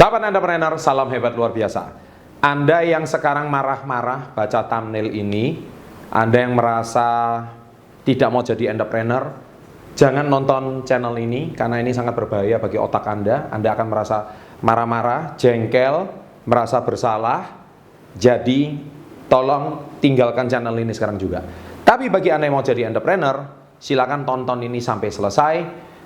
Sahabat entrepreneur, salam hebat luar biasa. Anda yang sekarang marah-marah baca thumbnail ini, Anda yang merasa tidak mau jadi entrepreneur, jangan nonton channel ini karena ini sangat berbahaya bagi otak Anda. Anda akan merasa marah-marah, jengkel, merasa bersalah. Jadi tolong tinggalkan channel ini sekarang juga. Tapi bagi Anda yang mau jadi entrepreneur, silakan tonton ini sampai selesai.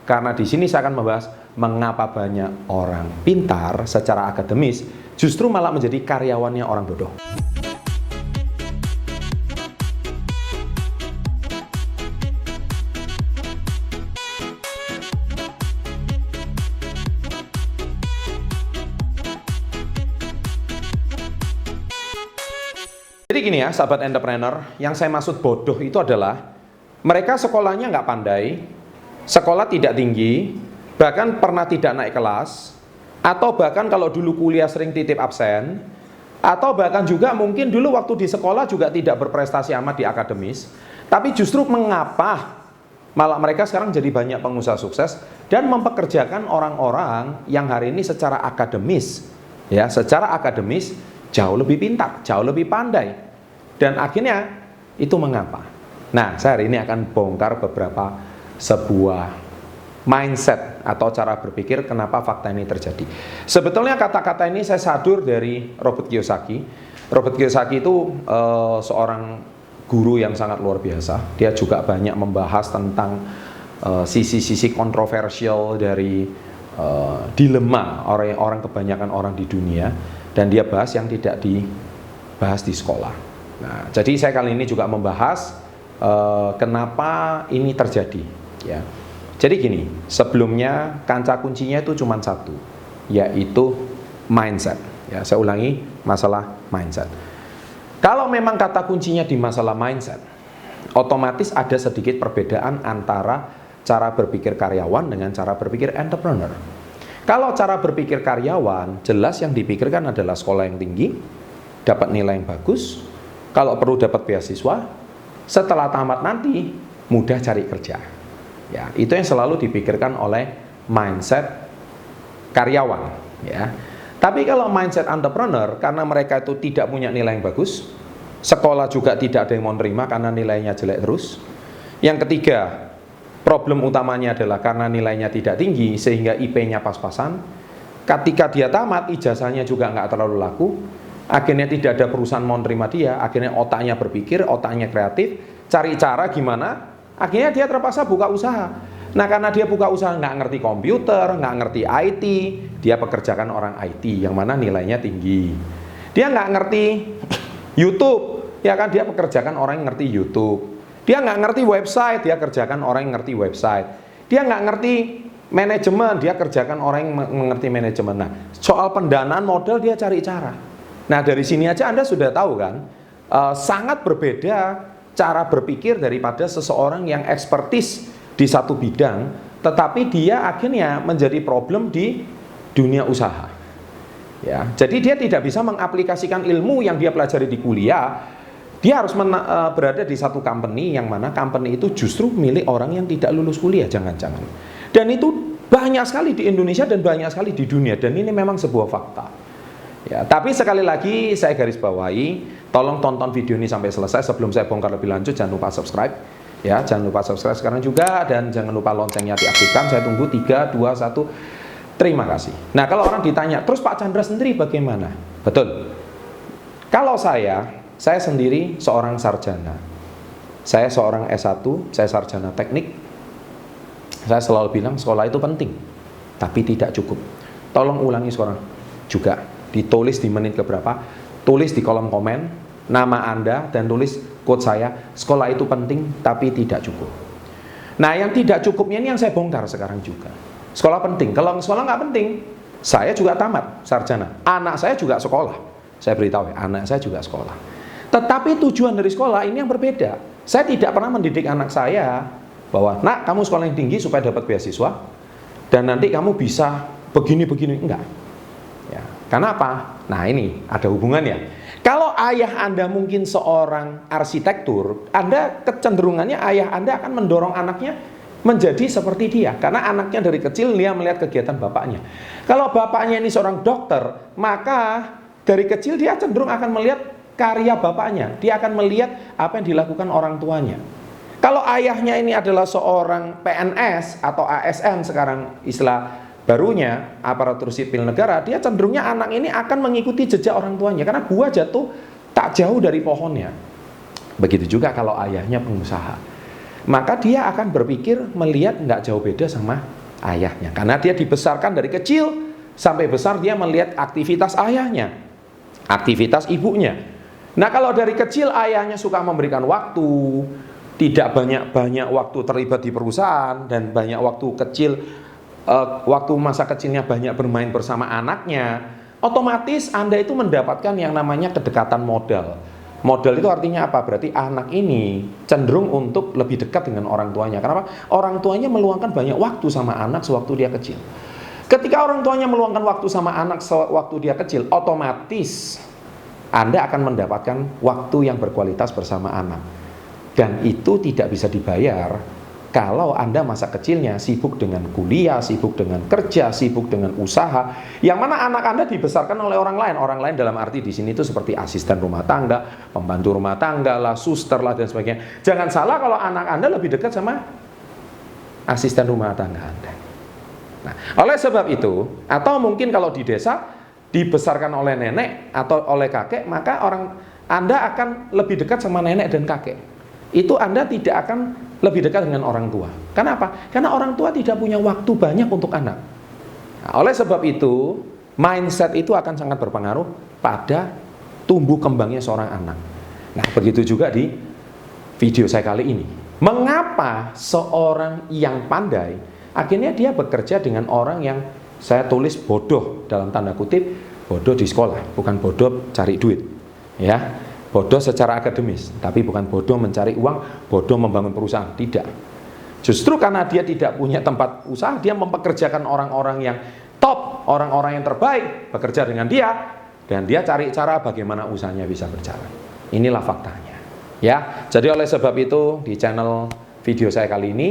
Karena di sini saya akan membahas mengapa banyak orang pintar secara akademis justru malah menjadi karyawannya orang bodoh. Jadi gini ya, sahabat entrepreneur, yang saya maksud bodoh itu adalah mereka sekolahnya nggak pandai, sekolah tidak tinggi, bahkan pernah tidak naik kelas, atau bahkan kalau dulu kuliah sering titip absen, atau bahkan juga mungkin dulu waktu di sekolah juga tidak berprestasi amat di akademis, tapi justru mengapa malah mereka sekarang jadi banyak pengusaha sukses dan mempekerjakan orang-orang yang hari ini secara akademis, ya, secara akademis jauh lebih pintar, jauh lebih pandai, dan akhirnya itu mengapa? Nah, saya hari ini akan bongkar beberapa sebuah mindset atau cara berpikir kenapa fakta ini terjadi. Sebetulnya kata-kata ini saya sadur dari Robert Kiyosaki. Robert Kiyosaki itu seorang guru yang sangat luar biasa. Dia juga banyak membahas tentang sisi-sisi kontroversial dari dilema orang kebanyakan orang di dunia, dan dia bahas yang tidak dibahas di sekolah. Nah, jadi saya kali ini juga membahas kenapa ini terjadi. Ya, jadi gini, sebelumnya kaca kuncinya itu cuma satu, yaitu mindset. Ya, saya ulangi, masalah mindset. Kalau memang kata kuncinya di masalah mindset, otomatis ada sedikit perbedaan antara cara berpikir karyawan dengan cara berpikir entrepreneur. Kalau cara berpikir karyawan, jelas yang dipikirkan adalah sekolah yang tinggi, dapat nilai yang bagus, kalau perlu dapat beasiswa, setelah tamat nanti mudah cari kerja. Ya, itu yang selalu dipikirkan oleh mindset karyawan, ya. Tapi kalau mindset entrepreneur, karena mereka itu tidak punya nilai yang bagus, sekolah juga tidak ada yang mau nerima karena nilainya jelek terus. Yang ketiga, problem utamanya adalah karena nilainya tidak tinggi sehingga IP-nya pas-pasan. Ketika dia tamat, ijazahnya juga nggak terlalu laku. Akhirnya tidak ada perusahaan mau nerima dia. Akhirnya otaknya berpikir, otaknya kreatif, cari cara gimana. Akhirnya dia terpaksa buka usaha. Nah, karena dia buka usaha nggak ngerti komputer, nggak ngerti IT, dia pekerjakan orang IT yang mana nilainya tinggi. Dia nggak ngerti YouTube, ya kan, dia pekerjakan orang yang ngerti YouTube. Dia nggak ngerti website, dia kerjakan orang yang ngerti website. Dia nggak ngerti manajemen, dia kerjakan orang yang mengerti manajemen. Nah, soal pendanaan modal dia cari cara. Nah, dari sini aja Anda sudah tahu kan, sangat berbeda cara berpikir daripada seseorang yang ekspertis di satu bidang, tetapi dia akhirnya menjadi problem di dunia usaha. Ya, jadi dia tidak bisa mengaplikasikan ilmu yang dia pelajari di kuliah. Dia harus berada di satu company yang mana company itu justru milik orang yang tidak lulus kuliah, jangan-jangan. Dan itu banyak sekali di Indonesia dan banyak sekali di dunia, dan ini memang sebuah fakta. Ya, tapi sekali lagi saya garis bawahi, tolong tonton video ini sampai selesai. Sebelum saya bongkar lebih lanjut, jangan lupa subscribe. Ya, jangan lupa subscribe sekarang juga, dan jangan lupa loncengnya diaktifkan. Saya tunggu 3, 2, 1. Terima kasih. Nah, kalau orang ditanya, terus Pak Chandra sendiri bagaimana? Betul. Kalau saya sendiri seorang sarjana. Saya seorang S1, saya sarjana teknik. Saya selalu bilang sekolah itu penting, tapi tidak cukup. Tolong ulangi sekarang juga. Ditulis di menit keberapa, tulis di kolom komen nama Anda dan tulis quote saya, sekolah itu penting tapi tidak cukup. Nah, yang tidak cukupnya ini yang saya bongkar sekarang juga. Sekolah penting, kalau sekolah nggak penting, saya juga tamat sarjana, anak saya juga sekolah. Saya beritahu ya, anak saya juga sekolah. Tetapi tujuan dari sekolah ini yang berbeda. Saya tidak pernah mendidik anak saya bahwa, nak, kamu sekolah yang tinggi supaya dapat beasiswa dan nanti kamu bisa begini-begini, enggak. Ya, karena apa? Nah, ini ada hubungannya. Kalau ayah Anda mungkin seorang arsitektur, Anda kecenderungannya ayah Anda akan mendorong anaknya menjadi seperti dia, karena anaknya dari kecil dia melihat kegiatan bapaknya. Kalau bapaknya ini seorang dokter, maka dari kecil dia cenderung akan melihat karya bapaknya, dia akan melihat apa yang dilakukan orang tuanya. Kalau ayahnya ini adalah seorang PNS atau ASN sekarang istilah barunya, aparatur sipil negara, dia cenderungnya anak ini akan mengikuti jejak orang tuanya, karena buah jatuh tak jauh dari pohonnya. Begitu juga kalau ayahnya pengusaha, maka dia akan berpikir melihat nggak jauh beda sama ayahnya, karena dia dibesarkan dari kecil sampai besar dia melihat aktivitas ayahnya, aktivitas ibunya. Nah, kalau dari kecil ayahnya suka memberikan waktu, tidak banyak waktu terlibat di perusahaan, dan banyak waktu kecil, waktu masa kecilnya banyak bermain bersama anaknya, otomatis Anda itu mendapatkan yang namanya kedekatan modal. Modal itu artinya apa? Berarti anak ini cenderung untuk lebih dekat dengan orang tuanya. Kenapa? Orang tuanya meluangkan banyak waktu sama anak sewaktu dia kecil. Ketika orang tuanya meluangkan waktu sama anak sewaktu dia kecil, otomatis Anda akan mendapatkan waktu yang berkualitas bersama anak. Dan itu tidak bisa dibayar kalau Anda masa kecilnya sibuk dengan kuliah, sibuk dengan kerja, sibuk dengan usaha, yang mana anak Anda dibesarkan oleh orang lain dalam arti di sini itu seperti asisten rumah tangga, pembantu rumah tangga lah, suster lah, dan sebagainya. Jangan salah kalau anak Anda lebih dekat sama asisten rumah tangga Anda. Nah, oleh sebab itu, atau mungkin kalau di desa dibesarkan oleh nenek atau oleh kakek, maka Anda akan lebih dekat sama nenek dan kakek. Itu Anda tidak akan lebih dekat dengan orang tua. Kenapa? Karena orang tua tidak punya waktu banyak untuk anak. Nah, oleh sebab itu, mindset itu akan sangat berpengaruh pada tumbuh kembangnya seorang anak. Nah, begitu juga di video saya kali ini. Mengapa seorang yang pandai, akhirnya dia bekerja dengan orang yang saya tulis bodoh dalam tanda kutip, bodoh di sekolah, bukan bodoh cari duit. Ya. Bodoh secara akademis, tapi bukan bodoh mencari uang, bodoh membangun perusahaan, tidak. Justru karena dia tidak punya tempat usaha, dia mempekerjakan orang-orang yang top, orang-orang yang terbaik bekerja dengan dia, dan dia cari cara bagaimana usahanya bisa berjalan. Inilah faktanya. Ya, jadi oleh sebab itu di channel video saya kali ini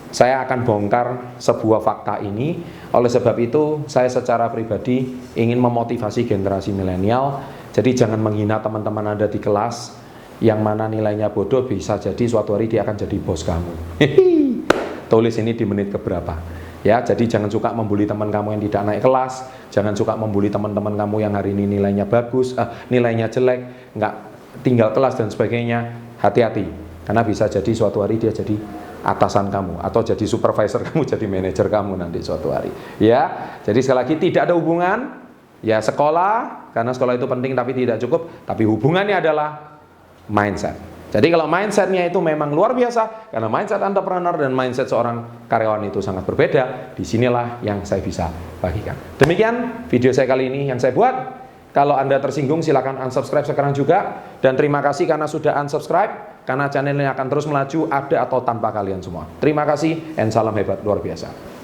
saya akan bongkar sebuah fakta ini. Oleh sebab itu saya secara pribadi ingin memotivasi generasi milenial. Jadi jangan menghina teman-teman Anda di kelas yang mana nilainya bodoh, bisa jadi suatu hari dia akan jadi bos kamu. Tulis ini di menit keberapa. Ya, jadi jangan suka membuli teman kamu yang tidak naik kelas, jangan suka membuli teman-teman kamu yang hari ini nilainya bagus, nilainya jelek, nggak tinggal kelas dan sebagainya. Hati-hati, karena bisa jadi suatu hari dia jadi atasan kamu, atau jadi supervisor kamu, jadi manajer kamu nanti suatu hari. Ya, jadi sekali lagi tidak ada hubungan. Ya, sekolah, karena sekolah itu penting tapi tidak cukup, tapi hubungannya adalah mindset. Jadi kalau mindsetnya itu memang luar biasa, karena mindset entrepreneur dan mindset seorang karyawan itu sangat berbeda, disinilah yang saya bisa bagikan. Demikian video saya kali ini yang saya buat. Kalau Anda tersinggung silakan unsubscribe sekarang juga, dan terima kasih karena sudah unsubscribe, karena channel ini akan terus melaju ada atau tanpa kalian semua. Terima kasih and salam hebat luar biasa.